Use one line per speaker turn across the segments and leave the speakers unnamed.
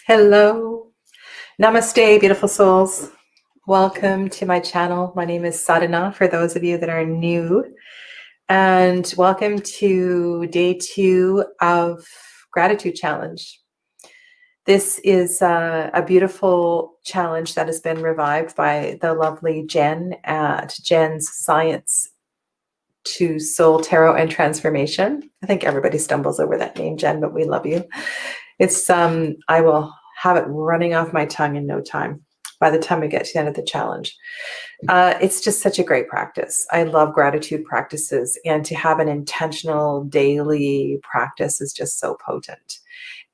Hello. Namaste, beautiful souls. Welcome to my channel. My name is Sadhana, for those of you that are new. And welcome to day 2 of Gratitude Challenge. This is a beautiful challenge that has been revived by the lovely Jen at Jen's Science to Soul Tarot and Transformation. I think everybody stumbles over that name, Jen, but we love you. It's I will have it running off my tongue in no time by the time we get to the end of the challenge. It's just such a great practice. I love gratitude practices, and to have an intentional daily practice is just so potent.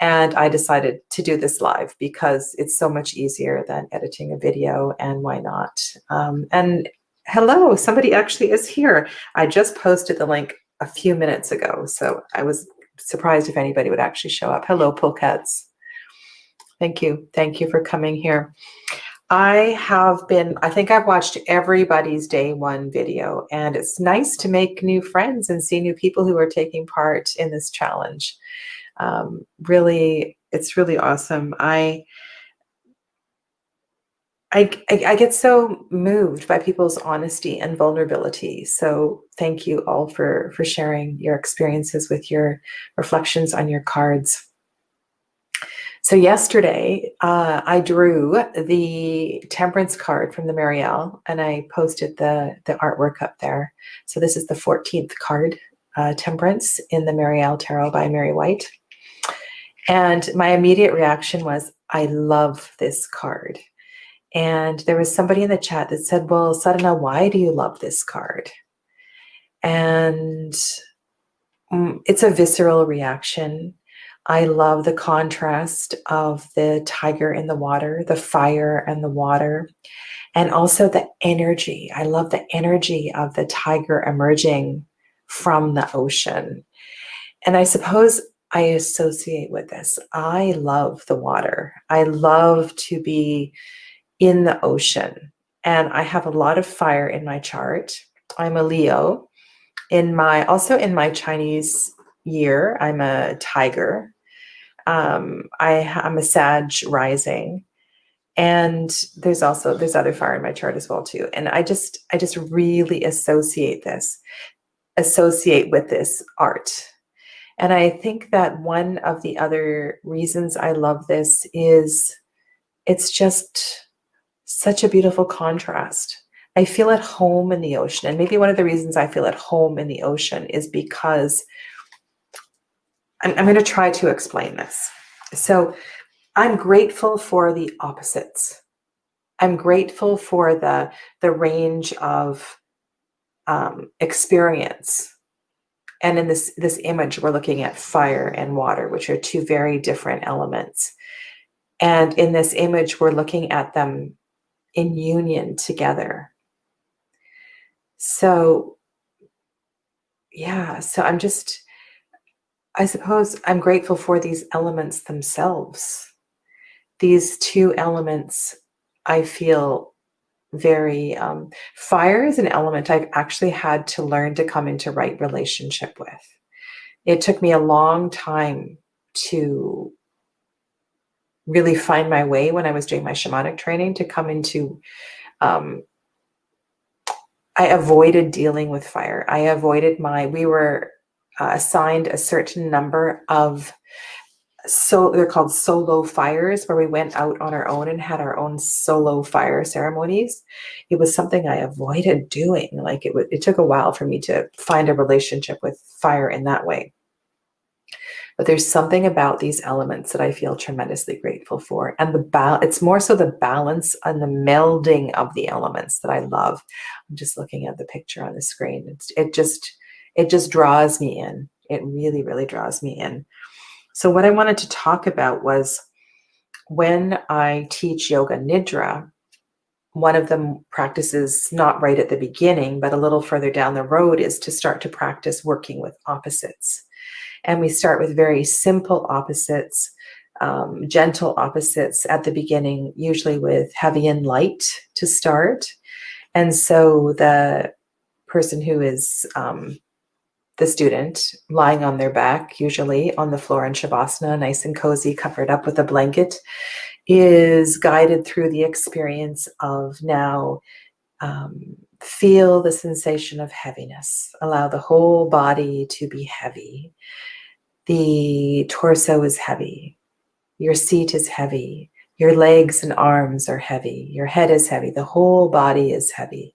And I decided to do this live because it's so much easier than editing a video, and why not? And hello, somebody actually is here. I just posted the link a few minutes ago, so I was surprised if anybody would actually show up. Hello, Polkats. Thank you. Thank you for coming here. I think I've watched everybody's day 1 video, and it's nice to make new friends and see new people who are taking part in this challenge. Really, it's really awesome. I get so moved by people's honesty and vulnerability. So thank you all for sharing your experiences with your reflections on your cards. So yesterday, I drew the Temperance card from the Marielle, and I posted the artwork up there. So this is the 14th card, Temperance in the Marielle Tarot by Mary White. And my immediate reaction was, I love this card. And there was somebody in the chat that said, well, Sadhana, why do you love this card? And it's a visceral reaction. I love the contrast of the tiger in the water, the fire and the water, and also the energy. I love the energy of the tiger emerging from the ocean. And I suppose I associate with this. I love the water. I love to be in the ocean. And I have a lot of fire in my chart. I'm a Leo. Also in my Chinese year, I'm a tiger. I'm a Sag rising. And there's other fire in my chart as well too. And I just really associate with this art. And I think that one of the other reasons I love this is it's just such a beautiful contrast. I feel at home in the ocean. And maybe one of the reasons I feel at home in the ocean is because I'm going to try to explain this. So I'm grateful for the opposites. I'm grateful for the range of experience. And in this image, we're looking at fire and water, which are 2 very different elements. And in this image, we're looking at them in union together. So, yeah, so I suppose I'm grateful for these elements themselves. These 2 elements, I feel very, fire is an element I've actually had to learn to come into right relationship with. It took me a long time to really find my way when I was doing my shamanic training to come into, I avoided dealing with fire. We were assigned a certain number of, they're called solo fires, where we went out on our own and had our own solo fire ceremonies. It was something I avoided doing. Like it took a while for me to find a relationship with fire in that way. But there's something about these elements that I feel tremendously grateful for. And it's more so the balance and the melding of the elements that I love. I'm just looking at the picture on the screen. It just draws me in. It really, really draws me in. So what I wanted to talk about was, when I teach yoga nidra, one of the practices, not right at the beginning, but a little further down the road, is to start to practice working with opposites. And we start with very simple opposites, gentle opposites at the beginning, usually with heavy and light to start. And so the person who is the student lying on their back, usually on the floor in Shavasana, nice and cozy, covered up with a blanket, is guided through the experience of now feel the sensation of heaviness. Allow the whole body to be heavy. The torso is heavy. Your seat is heavy. Your legs and arms are heavy. Your head is heavy. The whole body is heavy.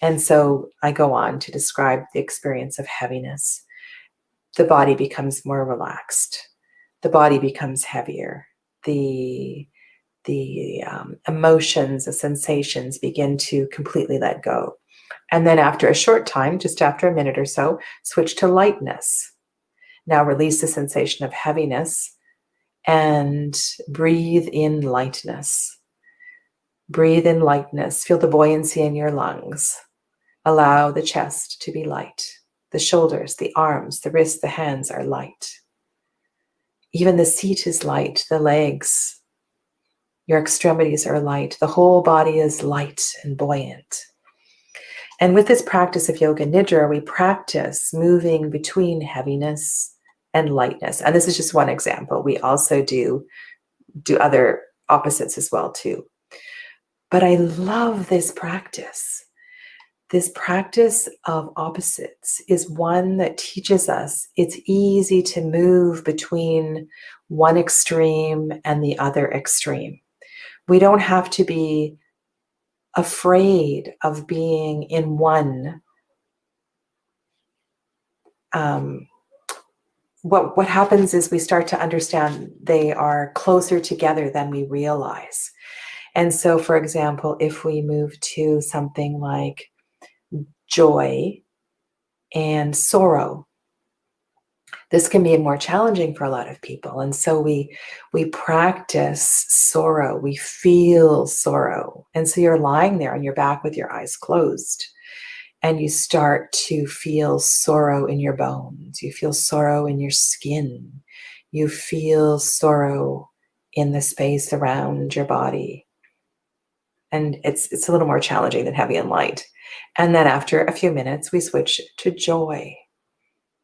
And so I go on to describe the experience of heaviness. The body becomes more relaxed. The body becomes heavier. The emotions, the sensations begin to completely let go. And then after a short time, just after a minute or so, switch to lightness. Now release the sensation of heaviness and breathe in lightness. Breathe in lightness. Feel the buoyancy in your lungs. Allow the chest to be light. The shoulders, the arms, the wrists, the hands are light. Even the seat is light, the legs, your extremities are light. The whole body is light and buoyant. And with this practice of Yoga Nidra, we practice moving between heaviness and lightness. And this is just one example. We also do other opposites as well too. But I love this practice. This practice of opposites is one that teaches us it's easy to move between one extreme and the other extreme. We don't have to be afraid of being in one. What happens is we start to understand they are closer together than we realize. And so, for example, if we move to something like joy and sorrow, this can be more challenging for a lot of people. And so we practice sorrow, we feel sorrow. And so you're lying there on your back with your eyes closed, and you start to feel sorrow in your bones. You feel sorrow in your skin. You feel sorrow in the space around your body. And it's a little more challenging than heavy and light. And then after a few minutes, we switch to joy.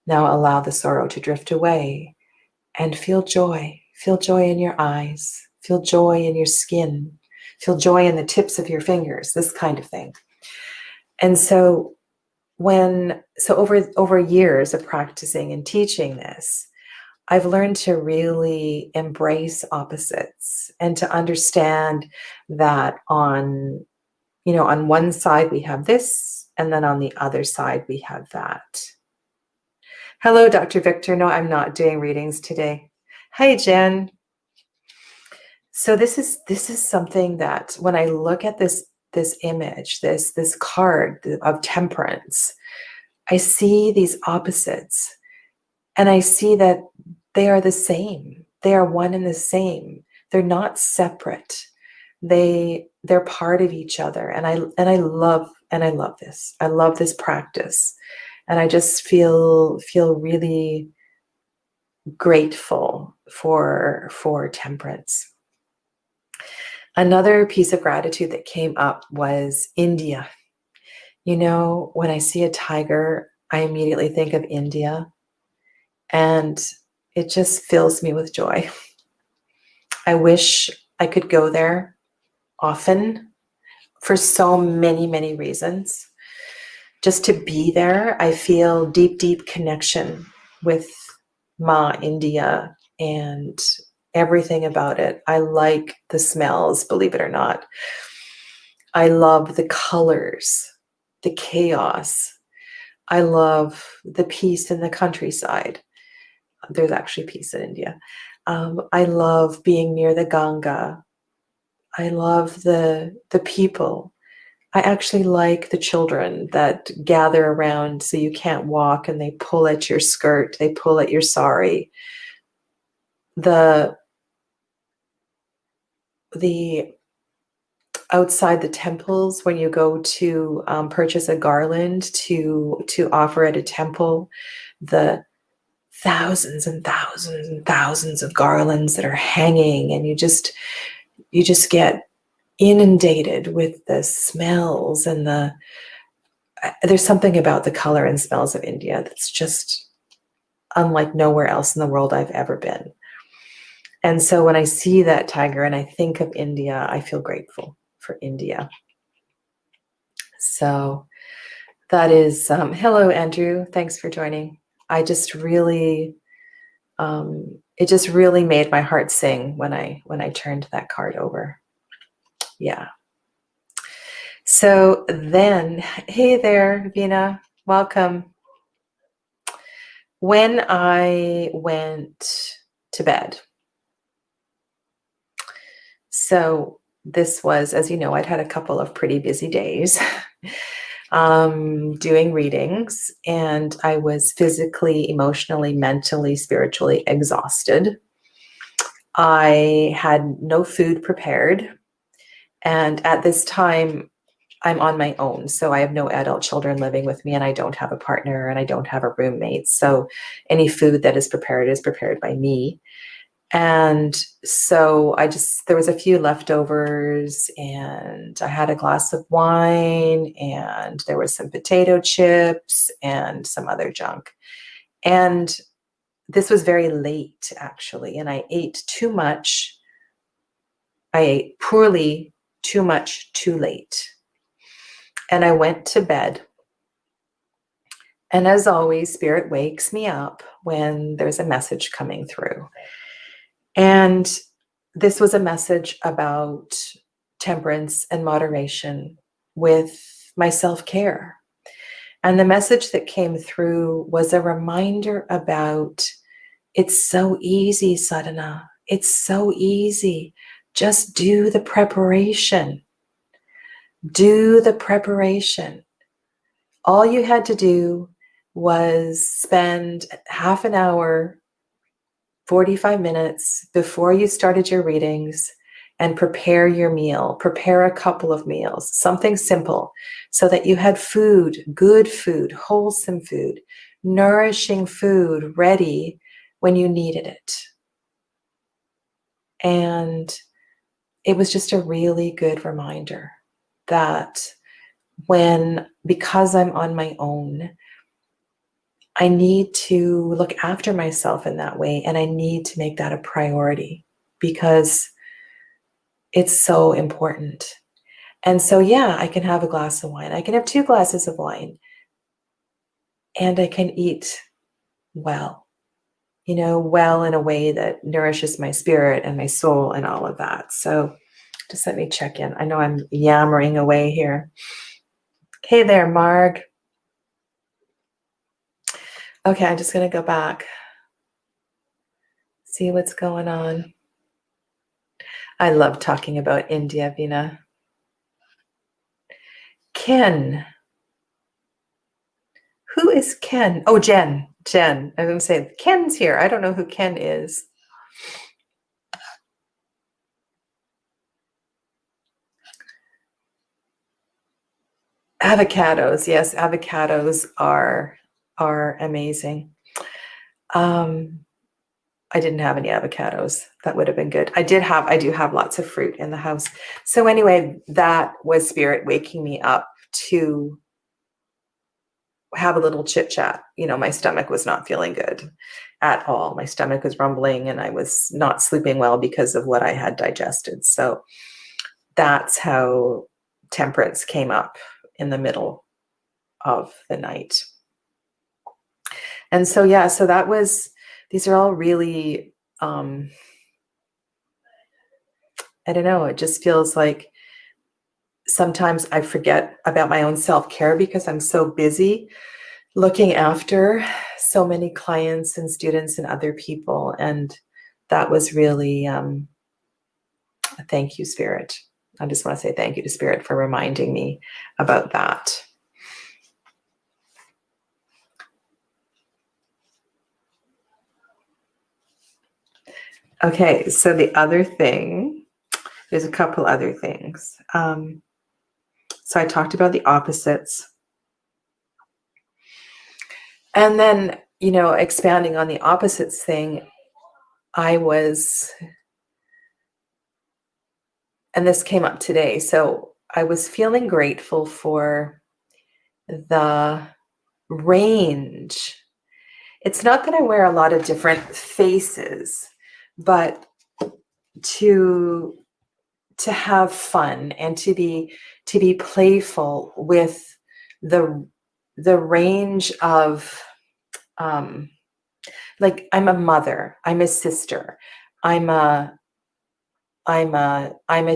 Now allow the sorrow to drift away and feel joy. Feel joy in your eyes. Feel joy in your skin. Feel joy in the tips of your fingers, this kind of thing. And so over years of practicing and teaching this, I've learned to really embrace opposites and to understand that on one side we have this, and then on the other side we have that. Hello, Dr. Victor. No, I'm not doing readings today. Hi, Jen. So this is something that when I look at this image, this card of temperance, I see these opposites, and I see that they are the same. They are one and the same. They're not separate. They're part of each other. And I love this. I love this practice. And I just feel really grateful for temperance. Another piece of gratitude that came up was India. When I see a tiger, I immediately think of India, and it just fills me with joy. I wish I could go there often for so many, many reasons. Just to be there, I feel deep connection with Ma India and everything about it. I like the smells, believe it or not. I love the colors, the chaos. I love the peace in the countryside. There's actually peace in India. I love being near the Ganga. I love the people. I actually like the children that gather around so you can't walk and they pull at your skirt, they pull at your sari. The outside the temples, when you go to purchase a garland to offer at a temple, the thousands and thousands and thousands of garlands that are hanging, and you just get inundated with the smells and there's something about the color and smells of India that's just unlike nowhere else in the world I've ever been. And so when I see that tiger and I think of India, I feel grateful for India. So that is, hello, Andrew. Thanks for joining. I just really, it just really made my heart sing when I turned that card over. Yeah. So then, hey there, Veena, welcome. When I went to bed, so this was, as you know, I'd had a couple of pretty busy days doing readings, and I was physically, emotionally, mentally, spiritually exhausted. I had no food prepared. And at this time, I'm on my own. So I have no adult children living with me, and I don't have a partner, and I don't have a roommate. So any food that is prepared by me. And so there was a few leftovers, and I had a glass of wine, and there was some potato chips and some other junk. And this was very late, actually, and I ate too much. I ate poorly, too much, too late. And I went to bed. And as always, Spirit wakes me up when there's a message coming through. And this was a message about temperance and moderation with my self-care. And the message that came through was a reminder about, it's so easy, Sadhana. It's so easy. Just do the preparation. Do the preparation. All you had to do was spend half an hour, 45 minutes before you started your readings and prepare your meal. Prepare a couple of meals, something simple, so that you had food, good food, wholesome food, nourishing food ready when you needed it. And it was just a really good reminder that because I'm on my own, I need to look after myself in that way, and I need to make that a priority because it's so important. And so, yeah, I can have a glass of wine. I can have 2 glasses of wine, and I can eat well, well in a way that nourishes my spirit and my soul and all of that. So just let me check in. I know I'm yammering away here. Hey there, Marg. Okay, I'm just going to go back, see what's going on. I love talking about India, Veena. Ken. Who is Ken? Oh, Jen. I was going to say, Ken's here. I don't know who Ken is. Avocados. Yes, avocados are amazing. I didn't have any avocados. That would have been good. I do have lots of fruit in the house. So anyway, that was Spirit waking me up to have a little chit chat. My stomach was not feeling good at all. My stomach was rumbling, and I was not sleeping well because of what I had digested. So that's how temperance came up in the middle of the night. And so, yeah, so these are all really, I don't know, it just feels like sometimes I forget about my own self-care because I'm so busy looking after so many clients and students and other people. And that was really a thank you, Spirit. I just want to say thank you to Spirit for reminding me about that. Okay, so the other thing, there's a couple other things. So I talked about the opposites. And then, expanding on the opposites thing, and this came up today, so I was feeling grateful for the range. It's not that I wear a lot of different faces, but to have fun and to be playful with the range of like, I'm a mother, I'm a sister, I'm a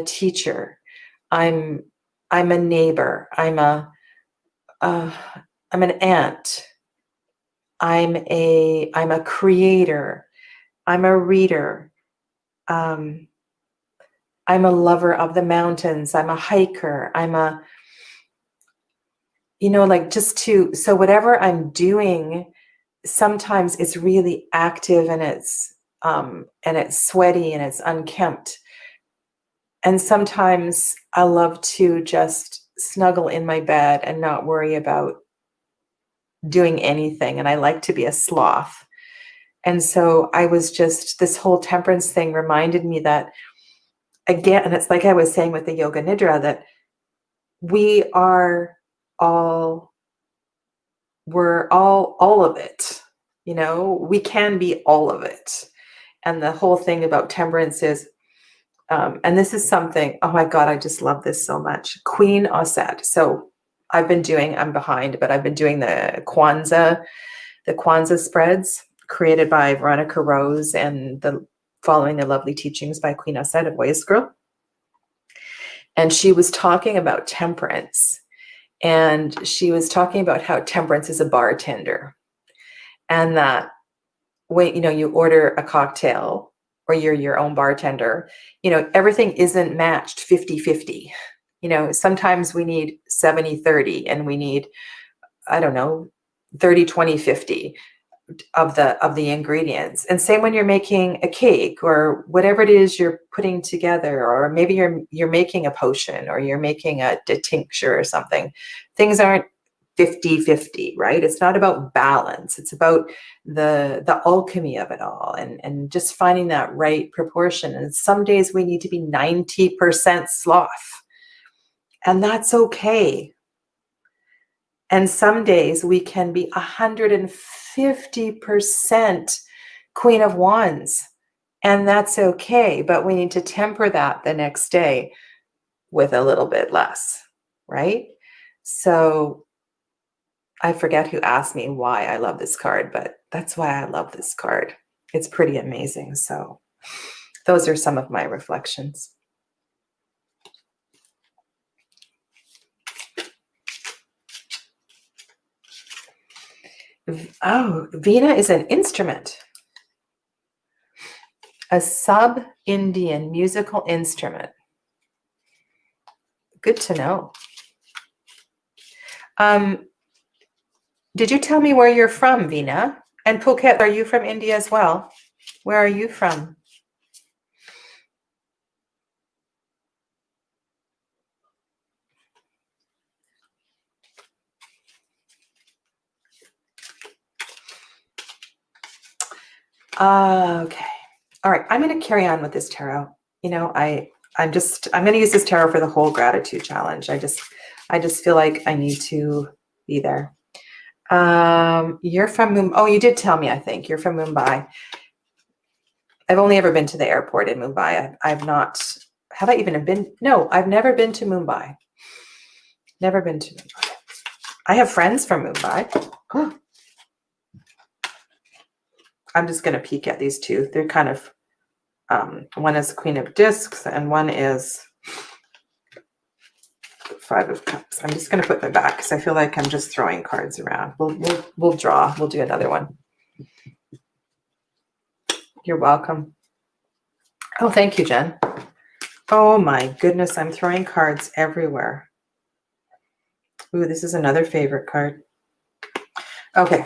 teacher, I'm a neighbor, I'm an aunt, I'm a creator, I'm a reader, I'm a lover of the mountains, I'm a hiker, I'm a, like, so whatever I'm doing, sometimes it's really active and it's sweaty and it's unkempt. And sometimes I love to just snuggle in my bed and not worry about doing anything. And I like to be a sloth. And so I was just, this whole temperance thing reminded me that, again, and it's like I was saying with the yoga nidra, that we're all of it. We can be all of it. And the whole thing about temperance is, and this is something, oh my God, I just love this so much. Queen Osset. So I'm behind, but I've been doing the Kwanzaa spreads created by Veronica Rose and following the lovely teachings by Queen Osset, a voice girl. And she was talking about temperance. And she was talking about how temperance is a bartender. And that when, you order a cocktail, or you're your own bartender, everything isn't matched 50-50. Sometimes we need 70-30 and we need, I don't know, 30-20-50 of the ingredients. And same when you're making a cake or whatever it is you're putting together, or maybe you're making a potion, or you're making a tincture or something. Things aren't 50-50, right? It's not about balance. It's about the alchemy of it all, and just finding that right proportion. And some days we need to be 90% sloth, and that's okay. And some days we can be 150% Queen of Wands, and that's okay. But we need to temper that the next day with a little bit less, right? So I forget who asked me why I love this card, but that's why I love this card. It's pretty amazing. So those are some of my reflections. Oh, Veena is an instrument. A sub-Indian musical instrument. Good to know. Did you tell me where you're from, Veena? And Phuket, are you from India as well? Where are you from? Okay. All right. I'm going to carry on with this tarot. I'm going to use this tarot for the whole gratitude challenge. I just feel like I need to be there. You're from Mumbai. Oh, you did tell me, I think you're from Mumbai. I've only ever been to the airport in Mumbai. I've not, have I even been? No, I've never been to Mumbai. Never been to Mumbai. I have friends from Mumbai. Oh. I'm just going to peek at these two. They're kind of, one is Queen of Discs and one is Five of Cups. I'm just going to put them back because I feel like I'm just throwing cards around. We'll draw. We'll do another one. You're welcome. Oh, thank you, Jen. Oh my goodness, I'm throwing cards everywhere. Ooh, this is another favorite card. Okay.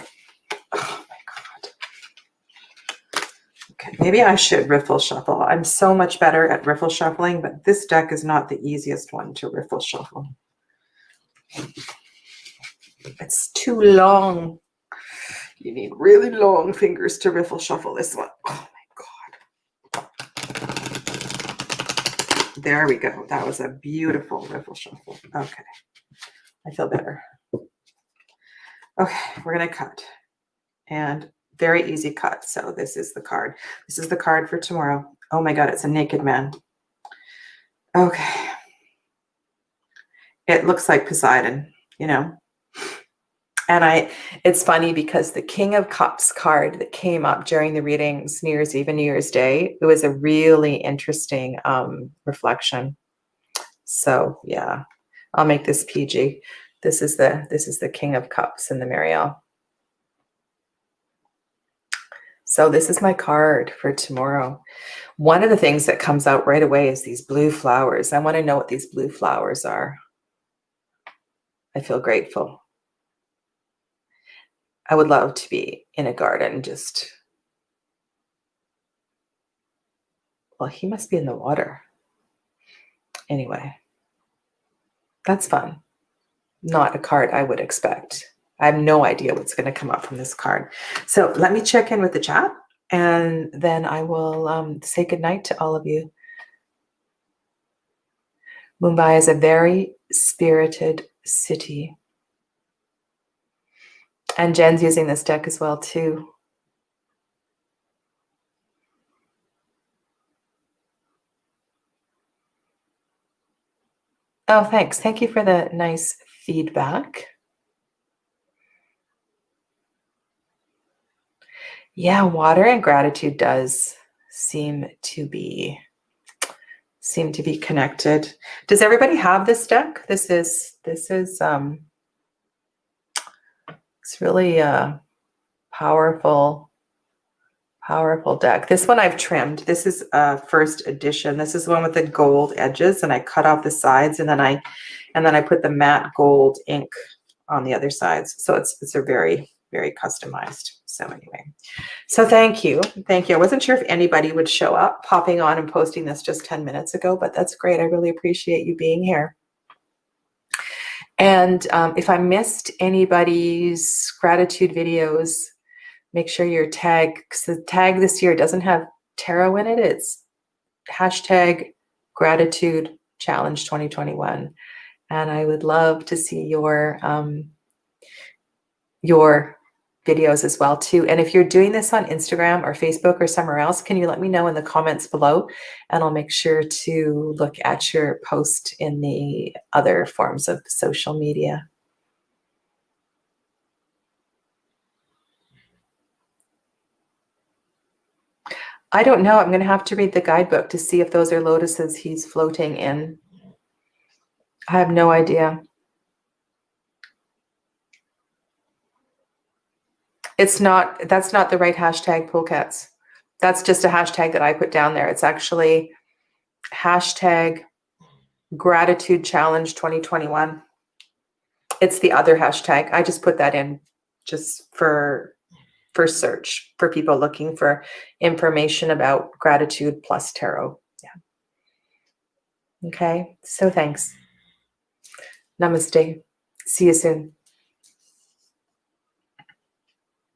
Oh my God. Okay, maybe I should riffle shuffle. I'm so much better at riffle shuffling, but this deck is not the easiest one to riffle shuffle. It's too long. You need really long fingers to riffle shuffle this one. Oh my God. There we go. That was a beautiful riffle shuffle. Okay. I feel better. Okay, we're going to cut. And very easy cut. So this is the card. This is the card for tomorrow. Oh my God, it's a naked man. Okay. It looks like Poseidon, you know. And it's funny because the King of Cups card that came up during the readings, New Year's Eve and New Year's Day, it was a really interesting reflection. So yeah, I'll make this PG. This is the King of Cups in the Mariel. So this is my card for tomorrow. One of the things that comes out right away is these blue flowers. I want to know what these blue flowers are. I feel grateful. I would love to be in a garden just, well, he must be in the water. Anyway, that's fun. Not a card I would expect. I have no idea what's going to come up from this card. So let me check in with the chat, and then I will say goodnight to all of you. Mumbai is a very spirited city. And Jen's using this deck as well, too. Oh, thanks. Thank you for the nice feedback. Yeah, water and gratitude does seem to be connected. Does everybody have this deck? This is it's really a powerful deck. This one I've trimmed. This is a first edition. This is the one with the gold edges, and I cut off the sides, and then I put the matte gold ink on the other sides. So it's a very, very customized. So anyway, so thank you. I wasn't sure if anybody would show up, popping on and posting this just 10 minutes ago, but that's great. I really appreciate you being here. And if I missed anybody's gratitude videos, make sure your tag, because the tag this year doesn't have tarot in it. It's hashtag gratitude challenge 2021. And I would love to see your videos as well too. And if you're doing this on Instagram or Facebook or somewhere else, can you let me know in the comments below? And I'll make sure to look at your post in the other forms of social media. I don't know. I'm going to have to read the guidebook to see if those are lotuses he's floating in. I have no idea. That's not the right hashtag, Polecats. That's just a hashtag that I put down there. It's actually hashtag gratitude challenge 2021. It's the other hashtag. I just put that in just for search for people looking for information about gratitude plus tarot. Yeah. Okay. So thanks. Namaste. See you soon.